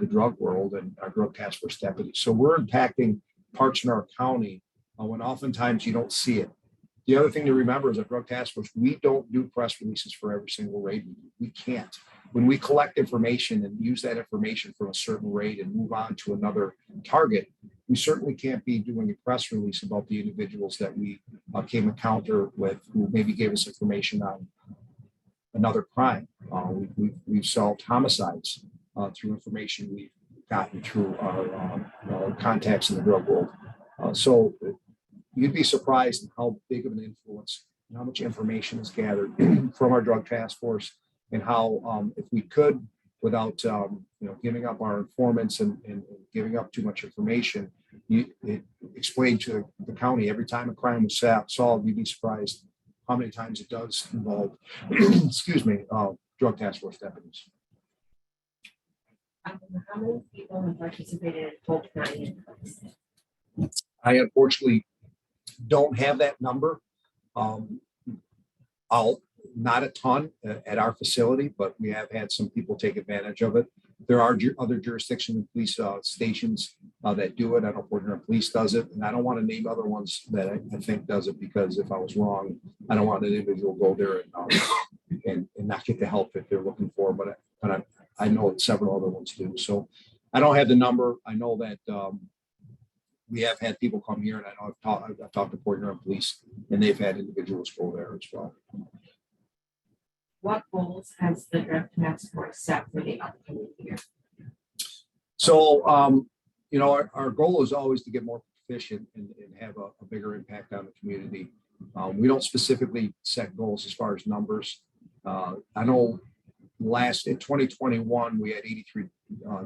the drug world and our drug task force deputies. So we're impacting parts in our county when oftentimes you don't see it. The other thing to remember is a drug task force, we don't do press releases for every single raid. We can't. When we collect information and use that information from a certain raid and move on to another target, we certainly can't be doing a press release about the individuals that we came encounter with who maybe gave us information on another crime. We've solved homicides through information we've gotten through our contacts in the drug world. So you'd be surprised how big of an influence and how much information is gathered from our drug task force, and how if we could, without giving up our informants and giving up too much information, it explained to the county every time a crime was solved, you'd be surprised how many times it does involve, excuse me, drug task force deputies. How many people have participated in Hope Not Handcuffs? I unfortunately don't have that number. Not a ton at our facility, but we have had some people take advantage of it. There are other jurisdictions and police stations that do it. I know Port Huron Police does it, and I don't want to name other ones that I think does it, because if I was wrong, I don't want an individual to go there and not get the help that they're looking for. But I know that several other ones do. So I don't have the number. I know that we have had people come here, and I know I've talked to Port Huron Police, and they've had individuals go there as well. What goals has the Drug Task Force set for the upcoming year? So, our goal is always to get more proficient and have a bigger impact on the community. We don't specifically set goals as far as numbers. I know in 2021, we had 83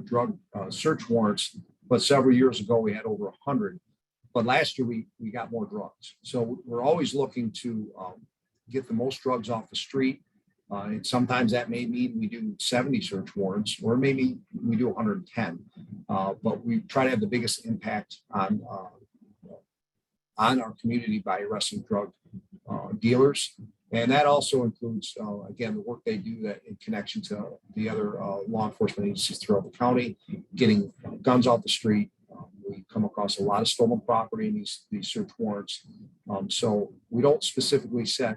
drug search warrants, but several years ago, we had over 100. But last year, we got more drugs. So we're always looking to get the most drugs off the street. And sometimes that may mean we do 70 search warrants, or maybe we do 110. But we try to have the biggest impact on our community by arresting drug dealers. And that also includes, again, the work they do that in connection to the other law enforcement agencies throughout the county, getting guns off the street. We come across a lot of stolen property in these search warrants. So we don't specifically set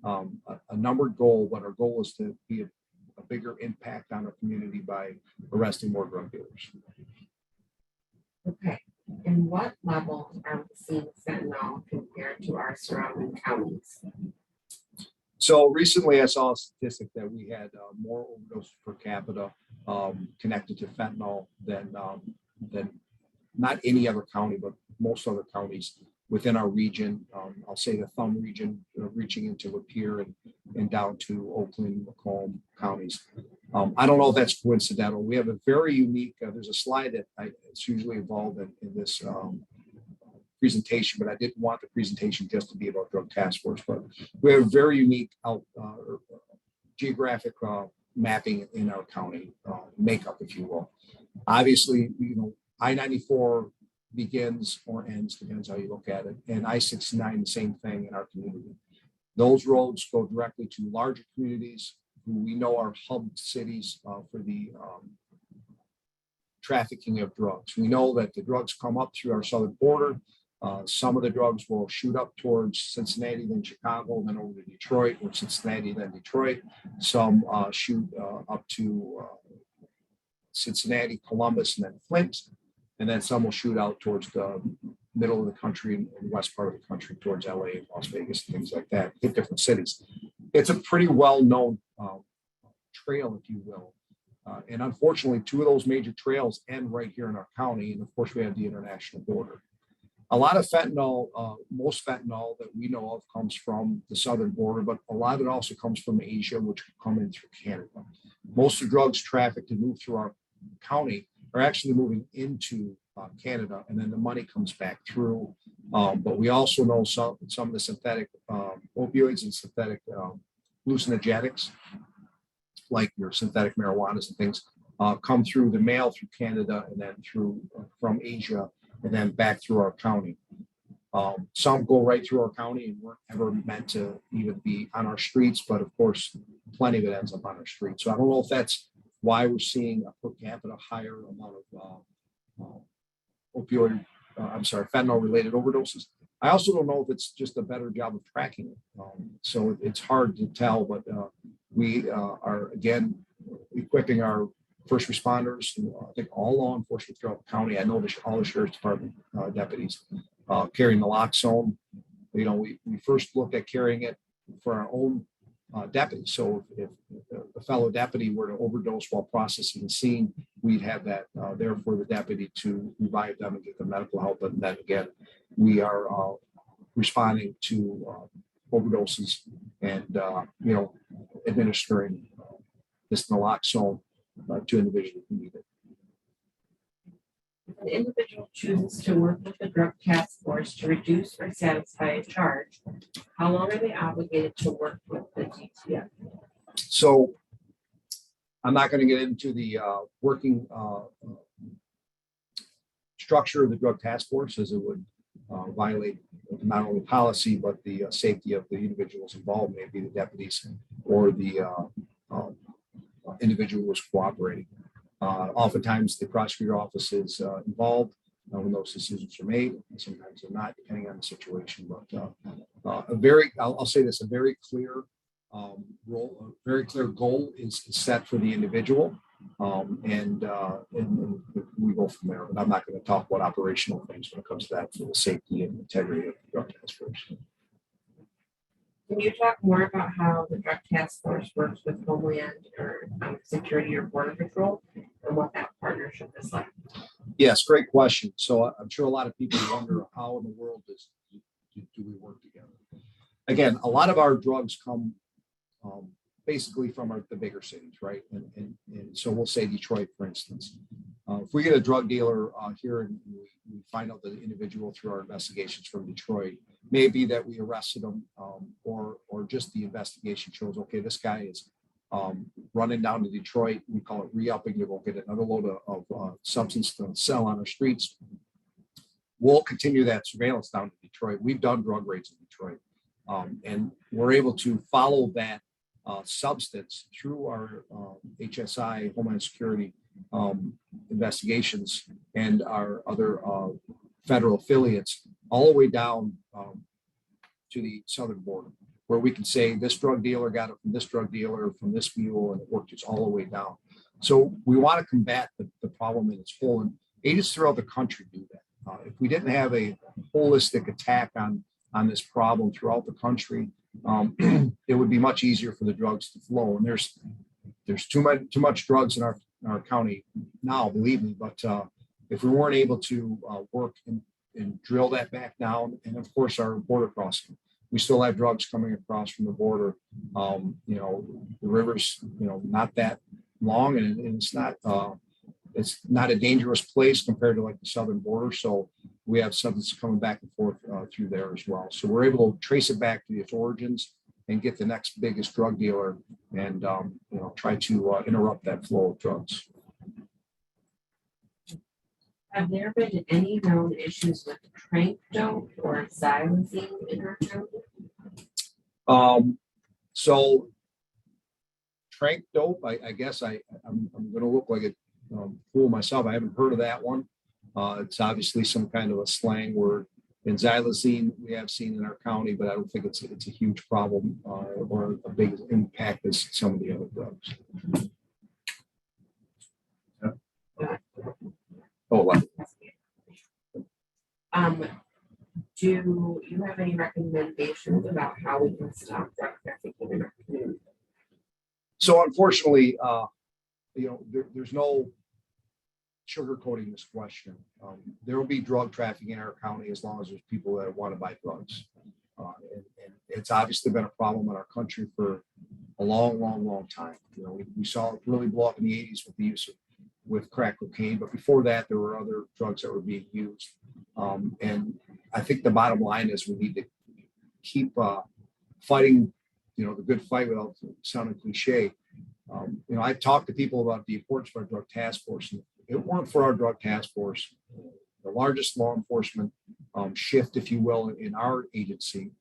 a numbered goal, but our goal is to be a bigger impact on our community by arresting more drug dealers. Okay, and what level are we seeing fentanyl compared to our surrounding counties? So recently I saw a statistic that we had more overdoses per capita connected to fentanyl than not any other county, but most other counties within our region. I'll say the thumb region, reaching into Lapeer and down to Oakland, Macomb counties. I don't know if that's coincidental. We have a very unique, there's a slide that it's usually involved in this presentation, but I didn't want the presentation just to be about drug task force. But we have a very unique geographic mapping in our county makeup, if you will. Obviously, I-94 begins or ends, depends how you look at it, and I-69 the same thing in our community. Those roads go directly to larger communities who we know are hub cities for the trafficking of drugs. We know that the drugs come up through our southern border. Some of the drugs will shoot up towards Cincinnati, then Chicago, then over to Detroit, or Cincinnati, then Detroit. Some shoot up to Cincinnati, Columbus, and then Flint. and then some will shoot out towards the middle of the country and west part of the country towards LA and Las Vegas and things like that, hit different cities. It's a pretty well-known trail, if you will. And unfortunately, two of those major trails end right here in our county. And of course, we have the international border. A lot of fentanyl, most fentanyl that we know of comes from the southern border, but a lot of it also comes from Asia, which come in through Canada. Most of the drugs trafficked and move through our county are actually moving into Canada, and then the money comes back through. But we also know some of the synthetic opioids and synthetic hallucinogenics, like your synthetic marijuanas and things, come through the mail through Canada and then through from Asia and then back through our county. Some go right through our county and weren't ever meant to even be on our streets, but of course, plenty of it ends up on our streets. So I don't know if that's why we're seeing a per capita higher amount of fentanyl related overdoses. I also don't know if it's just a better job of tracking it. So it's hard to tell, but we are again equipping our first responders, I think all law enforcement throughout the county. I know all the sheriff's department deputies carrying naloxone. You know, we first looked at carrying it for our own deputies. So if a fellow deputy were to overdose while processing the scene, we'd have that there for the deputy to revive them and get them medical help. And then again, we are responding to overdoses and administering this naloxone to individuals who need it. If an individual chooses to work with the drug task force to reduce or satisfy a charge, how long are they obligated to work with the DTF? So I'm not going to get into the working structure of the drug task force, as it would violate not only policy, but the safety of the individuals involved, maybe the deputies or the individual who was cooperating. Oftentimes the prosecutor office is involved when those decisions are made, and sometimes they're not, depending on the situation. But I'll say this, a very clear role, a very clear goal is set for the individual, and we go from there. But I'm not going to talk about operational things when it comes to that for the safety and integrity of the drug task force. Can you talk more about how the drug task force works with Homeland or Security or Border Patrol and what that partnership is like? Yes, great question. So I'm sure a lot of people wonder how in the world do we work together? Again, a lot of our drugs come basically from the bigger cities, right? And so we'll say Detroit, for instance. If we get a drug dealer here and we find out the individual through our investigations from Detroit, maybe that we arrested them, or just the investigation shows, okay, this guy is running down to Detroit. We call it re-upping. You will get another load of substance to sell on our streets. We'll continue that surveillance down to Detroit. We've done drug raids in Detroit, and we're able to follow that substance through our HSI, Homeland Security investigations, and our other federal affiliates, all the way down to the southern border, where we can say this drug dealer got it from this drug dealer, from this mule, and it worked its all the way down. So we want to combat the problem in its whole, and agents throughout the country do that. If we didn't have a holistic attack on this problem throughout the country, it would be much easier for the drugs to flow. And there's too much drugs in our county now, believe me. But if we weren't able to work and drill that back down, and of course our border crossing, we still have drugs coming across from the border. The river's not that long, and it's not a dangerous place compared to like the southern border. So we have substance coming back and forth through there as well. So we're able to trace it back to its origins and get the next biggest drug dealer and try to interrupt that flow of drugs. Have there been any known issues with trank dope or xylazine in our county? So trank dope, I guess I'm going to look like a fool myself. I haven't heard of that one. It's obviously some kind of a slang word. And xylazine we have seen in our county, but I don't think it's a huge problem or a big impact as some of the other drugs. Oh, wow. Do you have any recommendations about how we can stop drug trafficking in our community? So unfortunately, there's no sugarcoating this question. There will be drug trafficking in our county as long as there's people that want to buy drugs. And it's obviously been a problem in our country for a long time. We saw it really blow up in the 80s with the use with crack cocaine, but before that, there were other drugs that were being used. And I think the bottom line is we need to keep fighting, the good fight without sounding cliche. I've talked to people about the importance of our drug task force. And if it weren't for our drug task force, the largest law enforcement shift, if you will, in our agency,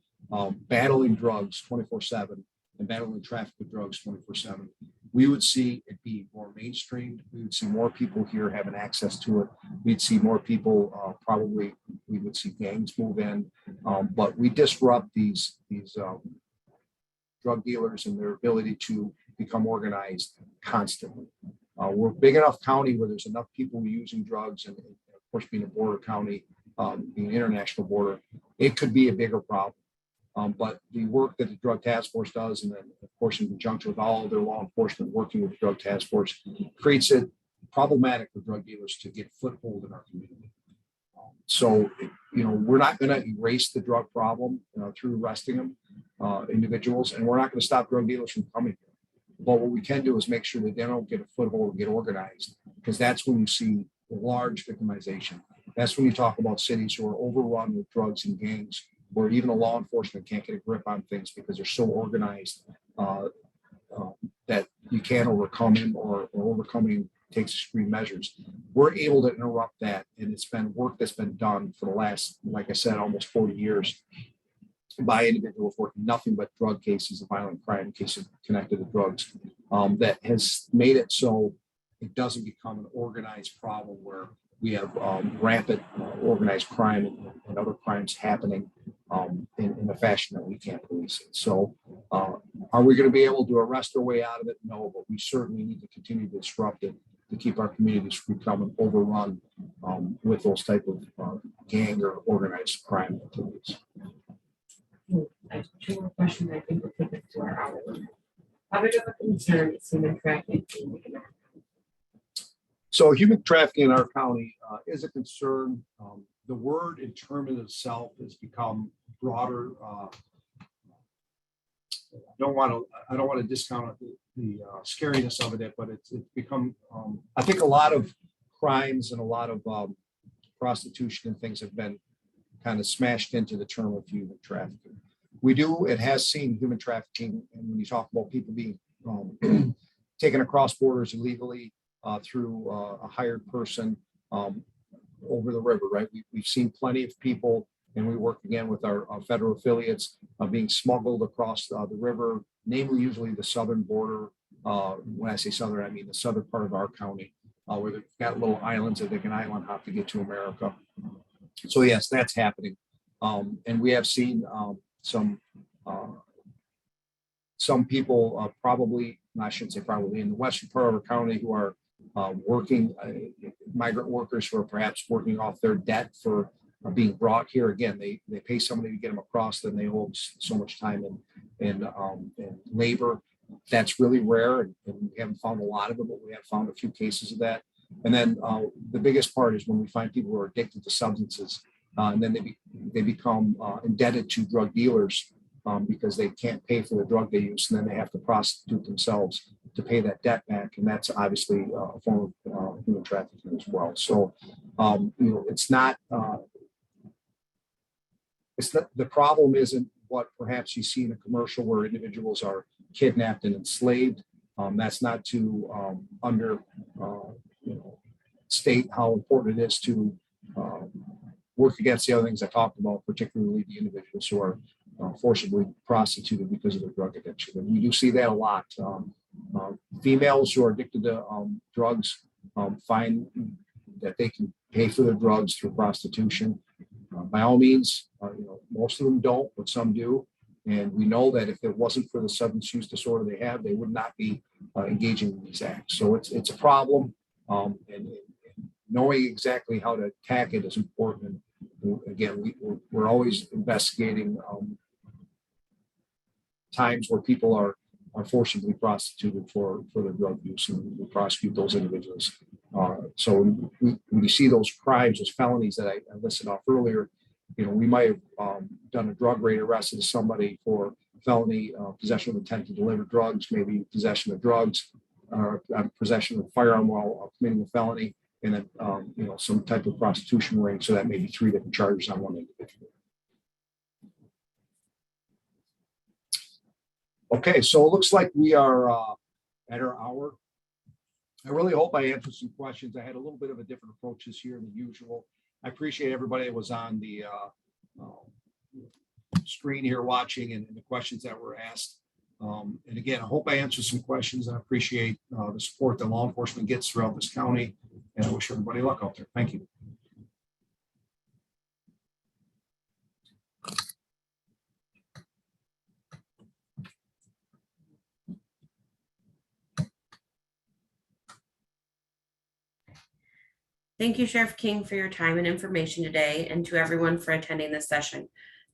battling drugs 24/7 and battling traffic with drugs 24/7, we would see it be more mainstreamed. We would see more people here having access to it. We'd see more people, we would see gangs move in, but we disrupt these drug dealers and their ability to become organized constantly. We're a big enough county where there's enough people using drugs, and of course, being a border county, being an international border, it could be a bigger problem. But the work that the drug task force does, and then of course in conjunction with all their law enforcement working with the drug task force, creates it problematic for drug dealers to get foothold in our community. So, we're not going to erase the drug problem through arresting them, individuals, and we're not going to stop drug dealers from coming here. But what we can do is make sure that they don't get a foothold and get organized, because that's when you see large victimization. That's when you talk about cities who are overrun with drugs and gangs, where even the law enforcement can't get a grip on things because they're so organized that you can't overcome them, or overcoming takes extreme measures. We're able to interrupt that, and it's been work that's been done for the last, like I said, almost 40 years by individuals working nothing but drug cases of violent crime cases connected to drugs, that has made it so it doesn't become an organized problem where we have rampant organized crime and other crimes happening in a fashion that we can't police it. So are we going to be able to arrest our way out of it? No, but we certainly need to continue to disrupt it to keep our communities from becoming overrun with those type of gang or organized crime activities. I have two more questions. I think we'll take us to our hour limit. How big of a concern is human trafficking in our county? So human trafficking in our county is a concern. The word in term in itself has become broader. I don't want to discount the scariness of it, but it's become, I think a lot of crimes and a lot of prostitution and things have been kind of smashed into the term of human trafficking. It has seen human trafficking, and when you talk about people being taken across borders illegally through a hired person over the river, right? We've seen plenty of people, and we work again with our federal affiliates being smuggled across the river, namely usually the southern border. When I say southern, I mean the southern part of our county, where they've got little islands that they can island hop to get to America. So yes, that's happening. And we have seen some people probably, I shouldn't say probably, in the western part of our county who are working, migrant workers who are perhaps working off their debt for being brought here. Again, they pay somebody to get them across, then they owe so much time and labor. That's really rare, and we haven't found a lot of it, but we have found a few cases of that. And then the biggest part is when we find people who are addicted to substances, and then they become indebted to drug dealers because they can't pay for the drug they use, and then they have to prostitute themselves to pay that debt back, and that's obviously a form of human trafficking as well. So it's not the problem isn't what perhaps you see in a commercial where individuals are kidnapped and enslaved. That's not to state how important it is to work against the other things I talked about, particularly the individuals who are forcibly prostituted because of their drug addiction. And we do see that a lot. Females who are addicted to drugs find that they can pay for their drugs through prostitution. By all means, most of them don't, but some do. And we know that if it wasn't for the substance use disorder they have, they would not be engaging in these acts. So it's a problem, and knowing exactly how to attack it is important. And again, we're always investigating times where people are forcibly prostituted for their drug use, and we prosecute those individuals. So when you see those crimes, those felonies that I listed off earlier, we might have done a drug raid, arrested somebody for felony possession of intent to deliver drugs, maybe possession of drugs, possession of a firearm while committing a felony, and then some type of prostitution ring. So that may be 3 different charges on one individual. Okay, so it looks like we are at our hour. I really hope I answered some questions. I had a little bit of a different approach this year than usual. I appreciate everybody that was on the screen here watching and the questions that were asked. And again, I hope I answered some questions. I appreciate the support that law enforcement gets throughout this county, and I wish everybody luck out there. Thank you. Thank you, Sheriff King, for your time and information today, and to everyone for attending this session.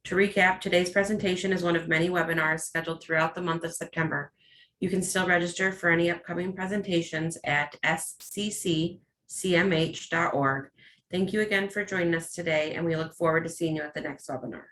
To recap, today's presentation is one of many webinars scheduled throughout the month of September. You can still register for any upcoming presentations at sccmh.org. Thank you again for joining us today, and we look forward to seeing you at the next webinar.